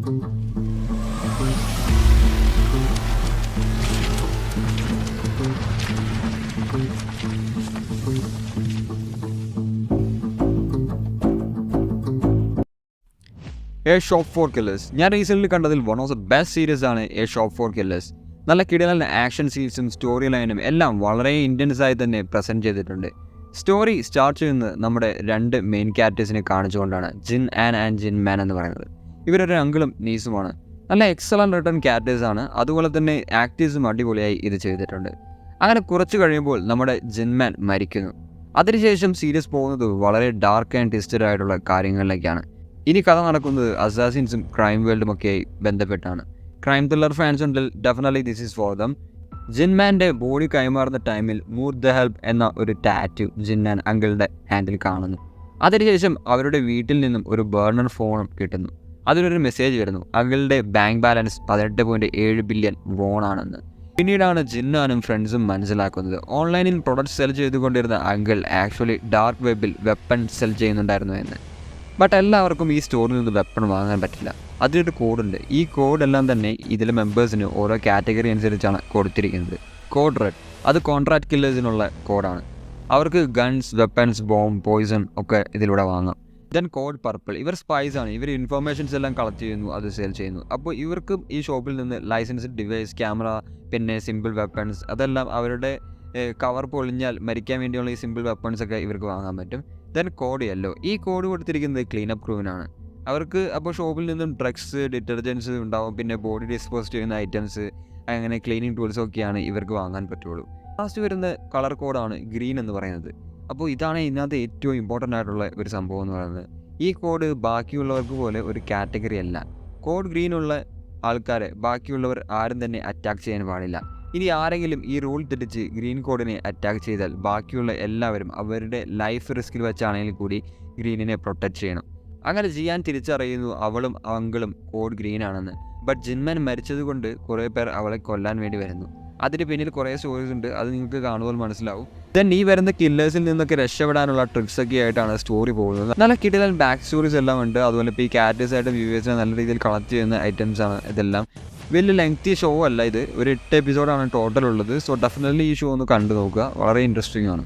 A shop four killers. ഞാൻ recently കണ്ടതിൽ one of the best series ആണ് A shop four killers. നല്ല കിടിലൻ ആക്ഷൻ സീൻസും സ്റ്റോറി ലൈനും എല്ലാം വളരെ ഇൻറ്റൻസ് ആയി തന്നെ പ്രസൻറ്റ് ചെയ്തിട്ടുണ്ട്. സ്റ്റോറി സ്റ്റാർട്ട് ചെയ്യുന്നത് നമ്മുടെ രണ്ട് മെയിൻ ക്യാരക്ടേഴ്സിനെ കാണിച്ചുകൊണ്ടാണ്, ജിൻ ആൻഡ് ജിൻ മാൻ എന്ന് പറയുന്നത്. ഇവരൊരു അങ്കിളും നീസുമാണ്. നല്ല എക്സലൻറ്റ് റിട്ടേൺ ക്യാരക്ടേഴ്സാണ്. അതുപോലെ തന്നെ ആക്ടേഴ്സും അടിപൊളിയായി ഇത് ചെയ്തിട്ടുണ്ട്. അങ്ങനെ കുറച്ച് കഴിയുമ്പോൾ നമ്മുടെ ജിൻമാൻ മരിക്കുന്നു. അതിനുശേഷം സീരീസ് പോകുന്നത് വളരെ ഡാർക്ക് ആൻഡ് ട്വിസ്റ്റഡ് ആയിട്ടുള്ള കാര്യങ്ങളിലേക്കാണ്. ഇനി കഥ നടക്കുന്നത് അസാസിൻസും ക്രൈം വേൾഡും ഒക്കെയായി ബന്ധപ്പെട്ടാണ്. ക്രൈം ത്രില്ലർ ഫാൻസ് ഉണ്ടെങ്കിൽ definitely this is for them. ജിൻമാൻ്റെ ബോഡി കൈമാറുന്ന ടൈമിൽ മൂഡ് ദ ഹെൽപ്പ് എന്ന ഒരു ടാറ്റു ജിൻമാൻ അങ്കിളുടെ ഹാൻഡിൽ കാണുന്നു. അതിനുശേഷം അവരുടെ വീട്ടിൽ നിന്നും ഒരു ബർണർ ഫോണും കിട്ടുന്നു. അതിലൊരു മെസ്സേജ് വരുന്നു, അങ്കിളുടെ ബാങ്ക് ബാലൻസ് 18.7 ബില്യൺ വോണാണെന്ന്. പിന്നീടാണ് ജിന്നാനും ഫ്രണ്ട്സും മനസ്സിലാക്കുന്നത് ഓൺലൈനിൽ പ്രൊഡക്റ്റ് സെൽ ചെയ്തുകൊണ്ടിരുന്ന അങ്കിൾ ആക്ച്വലി ഡാർക്ക് വെബിൽ വെപ്പൺ സെൽ ചെയ്യുന്നുണ്ടായിരുന്നു എന്ന്. ബട്ട് എല്ലാവർക്കും ഈ സ്റ്റോറിൽ നിന്ന് വെപ്പൺ വാങ്ങാൻ പറ്റില്ല. അതിനൊരു കോഡുണ്ട്. ഈ കോഡെല്ലാം തന്നെ ഇതിലെ മെമ്പേഴ്സിന് ഓരോ കാറ്റഗറി അനുസരിച്ചാണ് കൊടുത്തിരിക്കുന്നത്. കോഡ് റെഡ് അത് കോൺട്രാക്ട് കില്ലേഴ്സിനുള്ള കോഡാണ്. അവർക്ക് ഗൺസ്, വെപ്പൺസ്, ബോംബ്, പോയിസൺ ഒക്കെ ഇതിലൂടെ വാങ്ങാം. ദെൻ കോഡ് പർപ്പിൾ, ഇവർ സ്പൈസ് ആണ്. ഇവർ ഇൻഫർമേഷൻസ് എല്ലാം കളക്ട് ചെയ്യുന്നു, അത് സെയിൽ ചെയ്യുന്നു. അപ്പോൾ ഇവർക്കും ഈ ഷോപ്പിൽ നിന്ന് ലൈസൻസ്ഡ് ഡിവൈസ്, ക്യാമറ, പിന്നെ സിമ്പിൾ വെപ്പൺസ്, അതെല്ലാം അവരുടെ കവർ പൊളിഞ്ഞാൽ മരിക്കാൻ വേണ്ടിയുള്ള ഈ സിമ്പിൾ വെപ്പൺസ് ഒക്കെ ഇവർക്ക് വാങ്ങാൻ പറ്റും. ദെൻ കോഡ് യെല്ലോ, ഈ കോഡ് കൊടുത്തിരിക്കുന്നത് ക്ലീനപ്പ് ക്രൂവിനാണ്. അവർക്ക് അപ്പോൾ ഷോപ്പിൽ നിന്നും ഡ്രഗ്സ്, ഡിറ്റർജൻസ് ഉണ്ടാവും, പിന്നെ ബോഡി ഡിസ്പോസ് ചെയ്യുന്ന ഐറ്റംസ്, അങ്ങനെ ക്ലീനിങ് ടൂൾസ് ഒക്കെയാണ് ഇവർക്ക് വാങ്ങാൻ പറ്റുള്ളൂ. ലാസ്റ്റ് വരുന്ന കളർ കോഡാണ് ഗ്രീൻ എന്ന് പറയുന്നത്. അപ്പോൾ ഇതാണ് ഇതിനകത്ത് ഏറ്റവും ഇമ്പോർട്ടൻ്റ് ആയിട്ടുള്ള ഒരു സംഭവം എന്ന് പറയുന്നത്. ഈ കോഡ് ബാക്കിയുള്ളവർക്ക് പോലെ ഒരു കാറ്റഗറി അല്ല. കോഡ് ഗ്രീൻ ഉള്ള ആൾക്കാരെ ബാക്കിയുള്ളവർ ആരും തന്നെ അറ്റാക്ക് ചെയ്യാൻ പാടില്ല. ഇനി ആരെങ്കിലും ഈ റൂൾ തെറ്റിച്ച് ഗ്രീൻ കോഡിനെ അറ്റാക്ക് ചെയ്താൽ ബാക്കിയുള്ള എല്ലാവരും അവരുടെ ലൈഫ് റിസ്കിൽ വെച്ചാണെങ്കിൽ കൂടി ഗ്രീനിനെ പ്രൊട്ടക്റ്റ് ചെയ്യണം. അങ്ങനെ ചെയ്യാൻ തിരിച്ചറിയുന്നു അവളും അങ്കിളും കോഡ് ഗ്രീൻ ആണെന്ന്. ബട്ട് ജിൻമാൻ മരിച്ചത് കൊണ്ട് കുറേ പേർ അവളെ കൊല്ലാൻ വേണ്ടി വരുന്നു. അതിന് പിന്നിൽ കുറേ സ്റ്റോറീസ് ഉണ്ട്, അത് നിങ്ങൾക്ക് കാണുമ്പോൾ മനസ്സിലാവും. ദെൻ ഈ വരുന്ന കില്ലേഴ്സിൽ നിന്നൊക്കെ രക്ഷപ്പെടാനുള്ള ട്രിക്സ് ഒക്കെ ആയിട്ടാണ് സ്റ്റോറി പോകുന്നത്. നല്ല കിടിലൻ ബാക്ക് സ്റ്റോറീസ് എല്ലാം ഉണ്ട്. അതുപോലെ ഇപ്പോൾ ഈ ക്യാരക്ടേഴ്സായിട്ട് വ്യൂവേഴ്സിനെ നല്ല രീതിയിൽ കളക്ട് ചെയ്യുന്ന ഐറ്റംസ് ആണ് ഇതെല്ലാം. വലിയ ലെങ്തി ഷോ അല്ല ഇത്, ഒരു 8 എപ്പിസോഡാണ് ടോട്ടൽ ഉള്ളത്. സോ ഡെഫിനറ്റ്ലി ഈ ഷോ ഒന്ന് കണ്ടു നോക്കുക, വളരെ ഇൻട്രസ്റ്റിംഗ് ആണ്.